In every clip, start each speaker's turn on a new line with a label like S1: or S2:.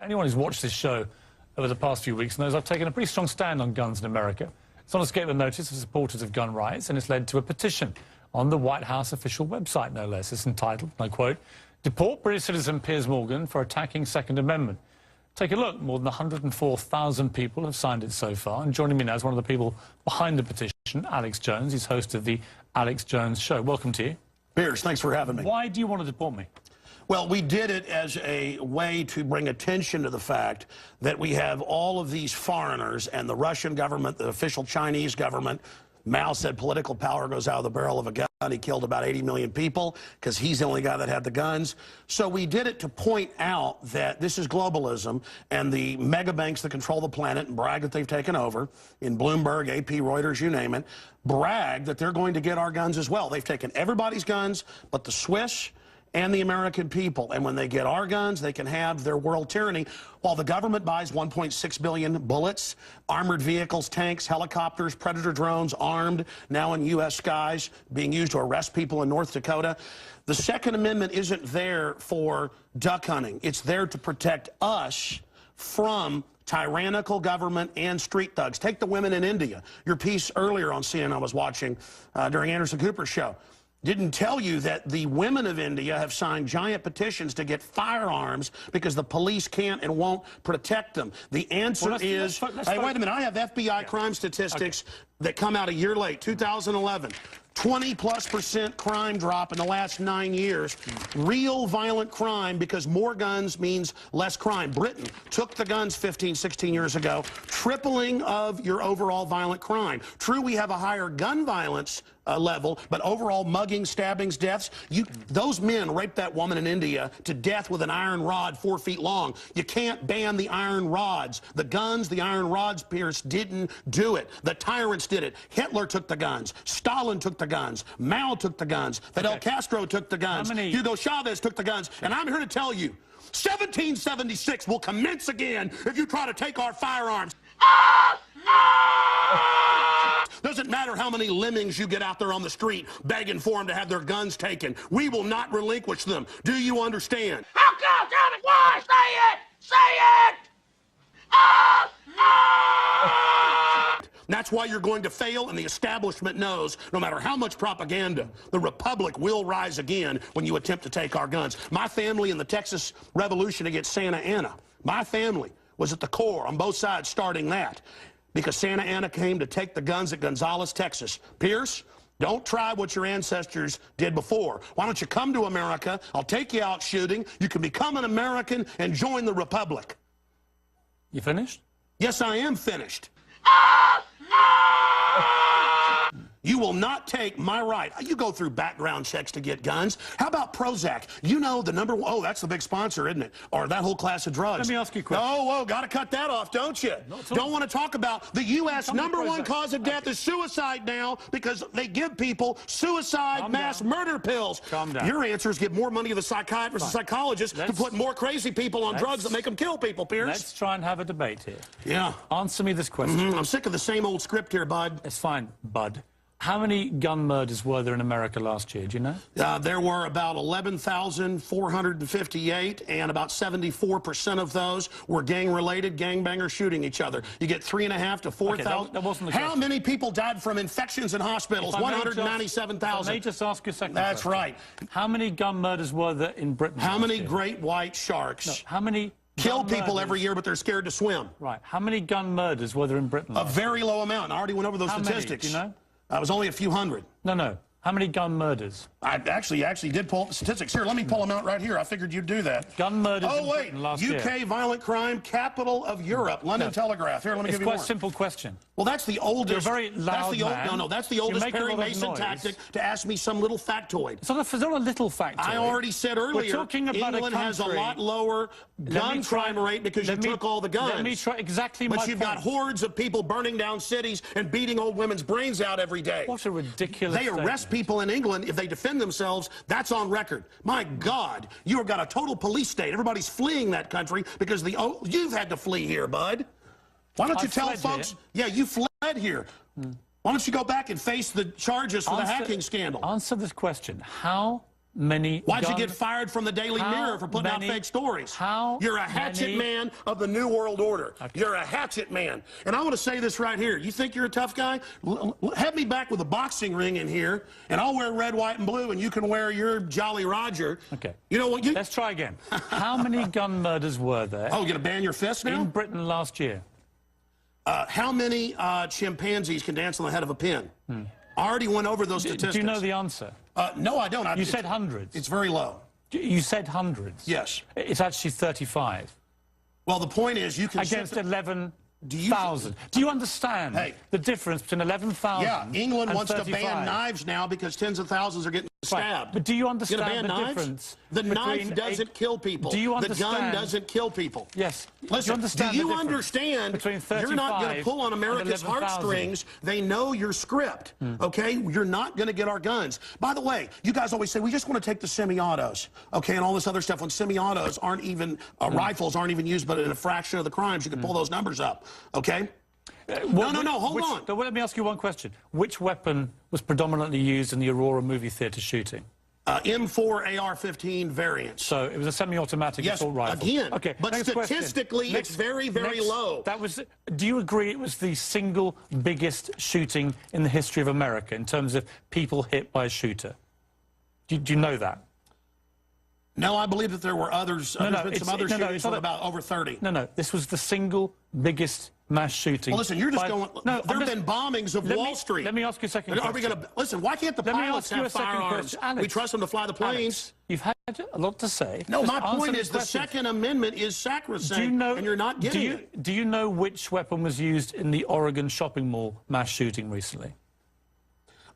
S1: Anyone who's watched this show over the past few weeks knows I've taken a pretty strong stand on guns in America. It's not escaped the notice of supporters of gun rights, and it's led to a petition on the White House official website, no less. It's entitled, and I quote, "Deport British citizen Piers Morgan for attacking Second Amendment." Take a look. More than 104,000 people have signed it so far. And joining me now is one of the people behind the petition, Alex Jones. He's host of the Alex Jones Show. Welcome to you.
S2: Piers, thanks for having me.
S1: Why do you want to deport me?
S2: Well, we did it as a way to bring attention to the fact that we have all of these foreigners and the Russian government, the official Chinese government. Mao said political power goes out of the barrel of a gun. He killed about 80 million people because he's the only guy that had the guns. So we did it to point out that this is globalism, and the mega banks that control the planet and brag that they've taken over, in Bloomberg, AP, Reuters, you name it, brag that they're going to get our guns as well. They've taken everybody's guns but the Swiss and the American people. And when they get our guns, they can have their world tyranny, while the government buys 1.6 billion bullets, armored vehicles, tanks, helicopters, Predator drones, armed, now in U.S. skies, being used to arrest people in North Dakota. The Second Amendment isn't there for duck hunting. It's there to protect us from tyrannical government and street thugs. Take the women in India. Your piece earlier on CNN I was watching during Anderson Cooper's show didn't tell you that the women of India have signed giant petitions to get firearms because the police can't and won't protect them. The answer is, hey, wait a minute, I have FBI crime statistics that come out a year late, 2011. 20+% crime drop in the last 9 years. Real violent crime, because more guns means less crime. Britain took the guns 15, 16 years ago, tripling of your overall violent crime. True, we have a higher gun violence level, but overall mugging, stabbings, deaths, those men raped that woman in India to death with an iron rod 4 feet long. You can't ban the iron rods. The guns, the iron rods, Pierce, didn't do it. The tyrants did it. Hitler took the guns. Stalin took the guns. Mao took the guns. Fidel Castro took the guns. Hugo Chavez took the guns. And I'm here to tell you, 1776 will commence again if you try to take our firearms. Doesn't matter how many lemmings you get out there on the street begging for them to have their guns taken. We will not relinquish them. Do you understand?
S3: How come? Tell me why. Say it. Say it.
S2: That's why you're going to fail, and the establishment knows no matter how much propaganda, the Republic will rise again when you attempt to take our guns. My family in the Texas Revolution against Santa Anna, my family was at the core on both sides starting that, because Santa Anna came to take the guns at Gonzales, Texas. Pierce, don't try what your ancestors did before. Why don't you come to America? I'll take you out shooting. You can become an American and join the Republic.
S1: You finished?
S2: Yes, I am finished. You will not take my right. You go through background checks to get guns. How about Prozac? You know the number one, oh, that's the big sponsor, isn't it? Or that whole class of drugs.
S1: Let me ask you a question.
S2: Oh, got to cut that off, don't you? Don't want to talk about the U.S. number one cause of death is suicide now, because they give people suicide mass murder pills.
S1: Calm down.
S2: Your answer is give more money to the psychiatrists and psychologists to put more crazy people on drugs that make them kill people, Pierce.
S1: Let's try and have a debate here.
S2: Yeah.
S1: Answer me this question.
S2: I'm sick of the same old script here, bud.
S1: It's fine, bud. How many gun murders were there in America last year? Do you know?
S2: There were about 11,458, and about 74% of those were gang-related, gangbangers shooting each other. You get 3,500 to 4,000.
S1: That wasn't the
S2: How
S1: question.
S2: many people died from infections in hospitals? 197,000.
S1: Let me just ask you a second
S2: That's
S1: question.
S2: right.
S1: How many gun murders were there in Britain?
S2: How many
S1: year?
S2: great white sharks?
S1: No, how many
S2: kill people every year, but they're scared to swim?
S1: Right. How many gun murders were there in Britain?
S2: A very low amount. I already went over those statistics.
S1: Many? Do you know?
S2: It was only a few hundred.
S1: No. How many gun murders?
S2: I actually did pull up the statistics. Here, let me pull them out right here. I figured you'd do that.
S1: Gun murders
S2: in
S1: Britain last year.
S2: UK violent crime, capital of Europe. London Telegraph. Here, let me give you more.
S1: It's quite a simple question.
S2: Well, that's the oldest.
S1: You're very loud,
S2: No, that's the oldest Perry Mason tactic to ask me some little factoid.
S1: It's not a little factoid.
S2: I already said earlier,
S1: We're talking about
S2: England has a lot lower gun crime rate because you took all the guns.
S1: Let me try exactly my
S2: point. But you've got hordes of people burning down cities and beating old women's brains out every day.
S1: What a ridiculous
S2: They arrest people in England if they defend themselves. That's on record. My God, you have got a total police state. Everybody's fleeing that country because you've had to flee here, bud. Why don't you tell folks? Yeah, you fled here. Why don't you go back and face the charges for the hacking scandal?
S1: Answer this question. How many
S2: Why'd you
S1: gun...
S2: get fired from the Daily Mirror for putting out fake stories? You're a hatchet man of the New World Order.
S1: Okay.
S2: You're a hatchet man. And I want to say this right here. You think you're a tough guy? Have me back with a boxing ring in here, and I'll wear red, white, and blue, and you can wear your Jolly Roger.
S1: Okay.
S2: You know what?
S1: Let's try again. How many gun murders were there?
S2: Oh, you're going to ban your fist now?
S1: In Britain last year.
S2: How many chimpanzees can dance on the head of a pin? I already went over those statistics.
S1: Do you know the answer?
S2: No, I don't.
S1: You said hundreds.
S2: It's very low.
S1: You said hundreds.
S2: Yes.
S1: It's actually 35.
S2: Well, the point is you can...
S1: Against 11,000. Do you understand the difference between 11,000
S2: Yeah, England wants
S1: 35?
S2: to ban knives now because tens of thousands are getting stabbed.
S1: But do you understand
S2: ban
S1: the
S2: knives?
S1: difference?
S2: The knife doesn't kill people.
S1: Do you understand?
S2: The gun doesn't kill people.
S1: Yes.
S2: Listen, do you understand
S1: between 35
S2: you're not going to pull on America's heartstrings? They know your script, okay? You're not going to get our guns. By the way, you guys always say, we just want to take the semi-autos, okay, and all this other stuff. When semi-autos aren't even, rifles aren't even used, but in a fraction of the crimes, you can pull those numbers up, okay? No, hold on.
S1: Let me ask you one question. Which weapon was predominantly used in the Aurora movie theatre shooting?
S2: M4 AR-15 variants.
S1: So it was a semi-automatic assault rifle.
S2: Again.
S1: Okay.
S2: But statistically, it's very, very low.
S1: Do you agree it was the single biggest shooting in the history of America in terms of people hit by a shooter? Do you know that?
S2: No, I believe that there were others. There's been some other shootings with about over 30.
S1: No, this was the single biggest mass shooting.
S2: Well, listen, you're just going... No, there have been bombings of Wall Street.
S1: Let me ask you a second question.
S2: Are we going to... Listen, why can't the pilots have firearms? We trust them to fly the planes.
S1: Alex, you've had a lot to say.
S2: No, my point is the Second Amendment is sacrosanct, and you're not getting it.
S1: Do you know which weapon was used in the Oregon shopping mall mass shooting recently?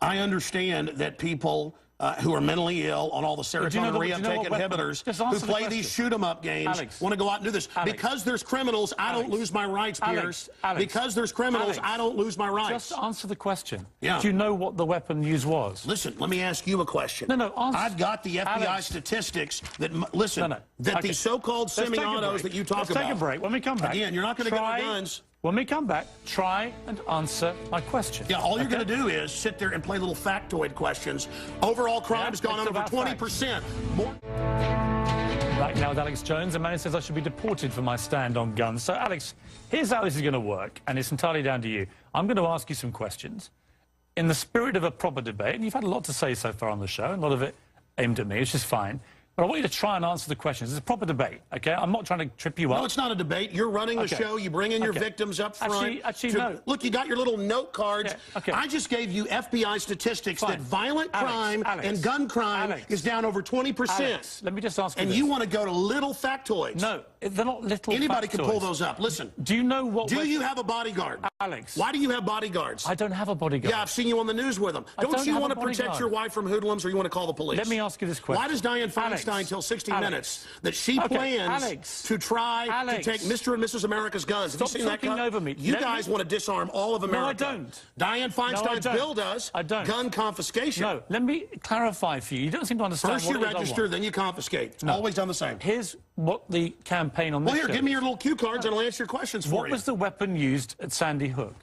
S2: I understand that people... who are mentally ill on all the serotonin reuptake inhibitors, who play these shoot-em-up games, want to go out and do this. Because there's criminals, I don't lose my rights, Pierce. Because there's criminals, I don't lose my rights.
S1: Just answer the question.
S2: Yeah.
S1: Do you know what the weapon used was?
S2: Listen, let me ask you a question.
S1: No, answer.
S2: I've got the FBI statistics that, listen, that these so-called semi-autos that you talk about.
S1: Let's take a break. When we come back...
S2: Again, you're not going to get our guns.
S1: When we come back, try and answer my question.
S2: Yeah, all you're going to do is sit there and play little factoid questions. Overall crime has gone up over 20%.
S1: Right now with Alex Jones, a man who says I should be deported for my stand on guns. So, Alex, here's how this is going to work, and it's entirely down to you. I'm going to ask you some questions. In the spirit of a proper debate, and you've had a lot to say so far on the show, and a lot of it aimed at me, which is fine. But I want you to try and answer the questions. It's a proper debate, okay? I'm not trying to trip you up.
S2: No, it's not a debate. You're running the show. You bring in your victims up front.
S1: Actually, no.
S2: Look, you got your little note cards. I just gave you FBI statistics that violent crime and gun crime is down over 20%.
S1: Alex, let me just ask you
S2: And
S1: this.
S2: you want to go to little factoids.
S1: No, they're not little
S2: Anybody
S1: factoids.
S2: can pull those up. Listen.
S1: Do you know what...
S2: Do you have a bodyguard?
S1: Alex.
S2: Why do you have bodyguards?
S1: I don't have a bodyguard.
S2: Yeah, I've seen you on the news with them. Don't you want to protect your wife from hoodlums, or you want to call the police?
S1: Let me ask you this question.
S2: Why does Dianne Feinstein tell 60 Minutes that she plans to try to take Mr. and Mrs. America's guns?
S1: Stop talking over me.
S2: You guys want to disarm all of America.
S1: No, I don't.
S2: Dianne Feinstein's bill does gun confiscation.
S1: No, let me clarify for you. You don't seem to understand
S2: First you register, then you confiscate. It's always done the same.
S1: Here's what the campaign on this
S2: Well, here, give me your little cue cards and I'll answer your questions for you.
S1: What was the weapon used at Sandy Hook?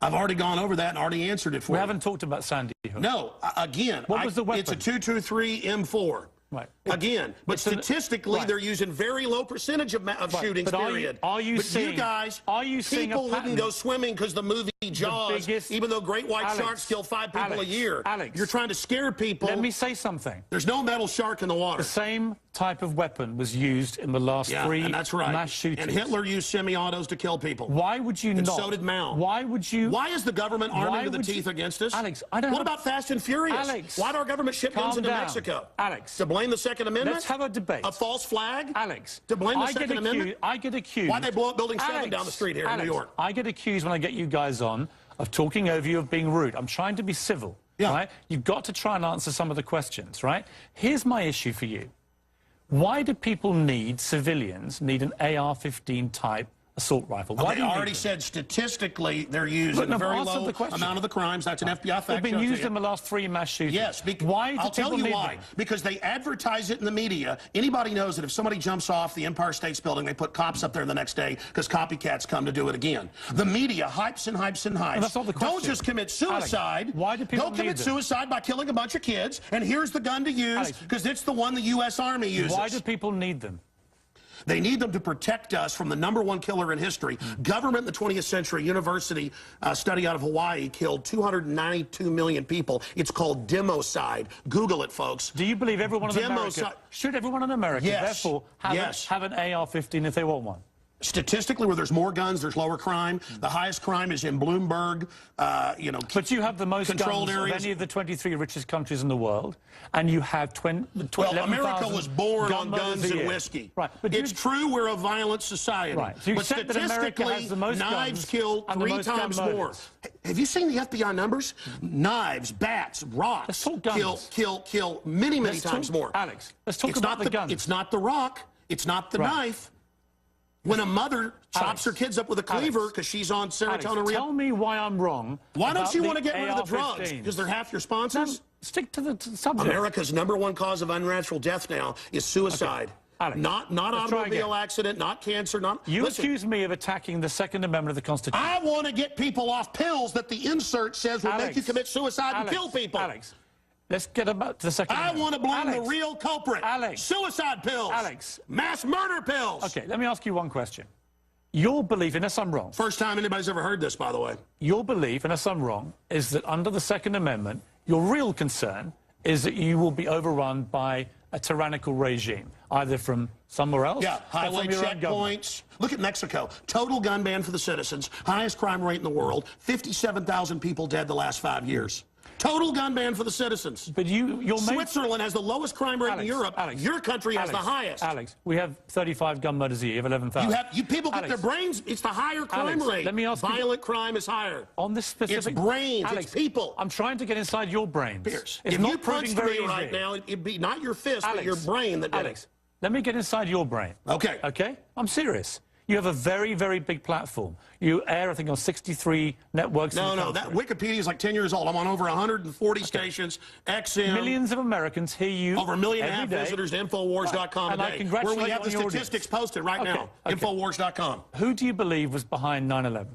S2: I've already gone over that and already answered it for you.
S1: We haven't talked about Sandy Hook.
S2: No, again,
S1: what was the weapon?
S2: It's a 223 M4.
S1: Right.
S2: Again, but statistically, they're using very low percentage of shootings, period.
S1: Are you seeing,
S2: you guys,
S1: seeing
S2: people wouldn't go swimming because the movie Jaws, even though great white sharks kill 5 people a year. You're trying to scare people.
S1: Let me say something.
S2: There's no metal shark in the water.
S1: The same type of weapon was used in the last 3 mass shootings.
S2: And Hitler used semi-autos to kill people.
S1: Why would you not?
S2: And so did Mao.
S1: Why would you?
S2: Why is the government arming to the teeth against us?
S1: Alex, I don't
S2: What about Fast and Furious?
S1: Alex,
S2: why did our government ship guns into Mexico?
S1: Alex.
S2: To blame the Second Amendment?
S1: Let's have a debate.
S2: A false flag?
S1: Alex.
S2: To blame the Second Amendment?
S1: I get accused.
S2: Why'd they blow up Building 7 down the street here in New York?
S1: I get accused when I get you guys on of talking over you, of being rude. I'm trying to be civil, right? You've got to try and answer some of the questions, right? Here's my issue for you. Why do people civilians need an AR-15 type assault rifle? Why
S2: They
S1: do you
S2: already
S1: need them?
S2: said statistically they're used in
S1: no,
S2: a very
S1: answer
S2: low
S1: the question.
S2: amount of the crimes. That's an FBI fact.
S1: They've been
S2: show to
S1: used
S2: you.
S1: in the last 3 mass shootings.
S2: Yes.
S1: Why do
S2: I'll tell
S1: people
S2: you
S1: need
S2: why.
S1: them?
S2: Because they advertise it in the media. Anybody knows that if somebody jumps off the Empire State Building, they put cops up there the next day because copycats come to do it again. The media hypes and hypes and hypes.
S1: And that's not the question.
S2: Don't just commit suicide.
S1: Alex, why do people
S2: Don't commit suicide by killing a bunch of kids. And here's the gun to use because it's the one the U.S. Army uses.
S1: Why do people need them?
S2: They need them to protect us from the #1 killer in history. Government in the 20th century, university study out of Hawaii killed 292 million people. It's called democide. Google it, folks.
S1: Do you believe everyone in America should everyone in America therefore have an AR-15 if they want one?
S2: Statistically, where there's more guns, there's lower crime. The highest crime is in Bloomberg,
S1: But you have the most
S2: controlled
S1: guns
S2: areas.
S1: of any of the 23 richest countries in the world, and you have
S2: Well, America was born on guns and whiskey.
S1: Right. But
S2: it's true we're a violent society.
S1: Right. So you
S2: but
S1: accept that America has the most
S2: knives
S1: guns
S2: kill
S1: and the
S2: 3
S1: most gun
S2: times more.
S1: murders.
S2: Have you seen the FBI numbers? Knives, bats, rocks
S1: Let's talk guns.
S2: kill many times more.
S1: Alex, let's talk about the guns.
S2: It's not the rock. It's not the knife. When a mother chops her kids up with a cleaver because she's on serotonin.
S1: Tell me why I'm wrong.
S2: Why don't you want to get rid of the
S1: AR-15s?
S2: drugs? Because they're half your sponsors?
S1: Stick to the subject.
S2: America's #1 cause of unnatural death now is suicide.
S1: Alex,
S2: not automobile accident, not cancer,
S1: Listen, accuse me of attacking the Second Amendment of the Constitution.
S2: I want to get people off pills that the insert says will make you commit suicide and kill people.
S1: Alex, let's get about to the Second Amendment.
S2: I want to blame the real culprit. Suicide pills. Mass murder pills.
S1: Okay, let me ask you one question. Your belief, unless I'm wrong.
S2: First time anybody's ever heard this, by the way.
S1: Your belief, unless I'm wrong, is that under the Second Amendment, your real concern is that you will be overrun by a tyrannical regime, either from somewhere else or
S2: highway
S1: from your own government.
S2: checkpoints. Look at Mexico. Total gun ban for the citizens. Highest crime rate in the world. 57,000 people dead the last 5 years. Total gun ban for the citizens.
S1: But
S2: Switzerland has the lowest crime rate in Europe. Your country has the highest.
S1: Alex, we have 35 gun murders a year, 11,000.
S2: You people get their brains. It's the higher crime rate.
S1: Let me ask you,
S2: violent crime is higher.
S1: On this specific...
S2: It's brains.
S1: Alex,
S2: it's people.
S1: I'm trying to get inside your brains.
S2: Pierce,
S1: it's
S2: if
S1: not
S2: you punched me right
S1: easy.
S2: now, it'd be not your fist, but your brain that did it.
S1: Let me get inside your brain.
S2: Okay.
S1: Okay? I'm serious. You have a very, very big platform. You air, I think, on 63 networks.
S2: No, that Wikipedia is like 10 years old. I'm on over 140 stations, XM.
S1: Millions of Americans hear you
S2: over 1.5 million
S1: day.
S2: visitors to Infowars.com
S1: and I
S2: today,
S1: congratulate
S2: where we have the
S1: you on your
S2: statistics posted right now. Infowars.com.
S1: Who do you believe was behind 9/11?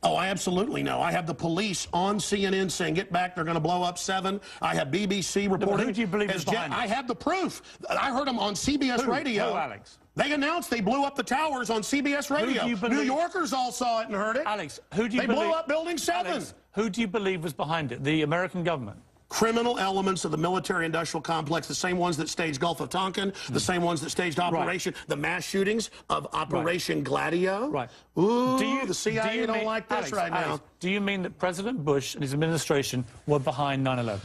S2: Oh, I absolutely know. I have the police on CNN saying, get back, they're going to blow up 7. I have BBC reporting.
S1: Who do you believe is behind it?
S2: I have the proof. I heard them on CBS Radio.
S1: Who, Alex?
S2: They announced they blew up the towers on CBS Radio.
S1: Who do you believe?
S2: New Yorkers all saw it and heard it.
S1: Alex, who do you
S2: They
S1: believe?
S2: blew up Building 7.
S1: Alex, who do you believe was behind it? The American government?
S2: Criminal elements of the military-industrial complex, the same ones that staged Gulf of Tonkin, the same ones that staged the mass shootings of Operation Gladio.
S1: Right.
S2: Ooh, the CIA don't like this now.
S1: Do you mean that President Bush and his administration were behind 9/11?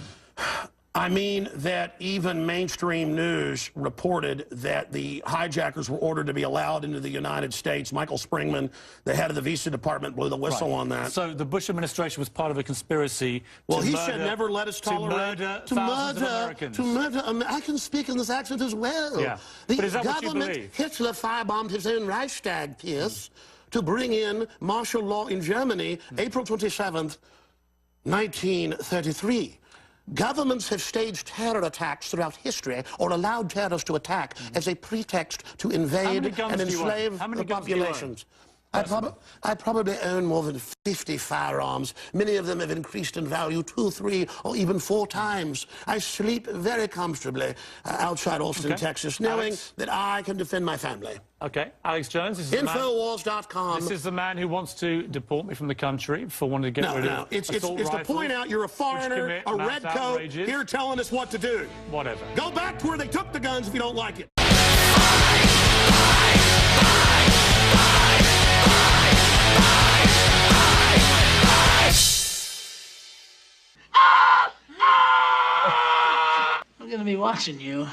S2: I mean that even mainstream news reported that the hijackers were ordered to be allowed into the United States. Michael Springman, the head of the Visa Department, blew the whistle on that.
S1: So the Bush administration was part of a conspiracy
S2: he said never let us tolerate
S1: to murder.
S2: I can speak in this accent as well.
S1: Yeah.
S2: The
S1: but is that what you
S2: government,
S1: believe?
S2: Hitler firebombed his own Reichstag, Pierce, to bring in martial law in Germany, April 27th, 1933. Governments have staged terror attacks throughout history or allowed terrorists to attack as a pretext to invade and enslave the populations. I probably own more than 50 firearms. Many of them have increased in value 2, 3, or even 4 times. I sleep very comfortably outside Austin, Texas, knowing that I can defend my family.
S1: Okay, Alex Jones, this is
S2: Infowars.com.
S1: This is the man who wants to deport me from the country for wanting to get rid of
S2: it's to point out you're a foreigner, a red coat, here telling us what to do.
S1: Whatever.
S2: Go back to where they took the guns if you don't like it.
S4: I'm gonna be watching you.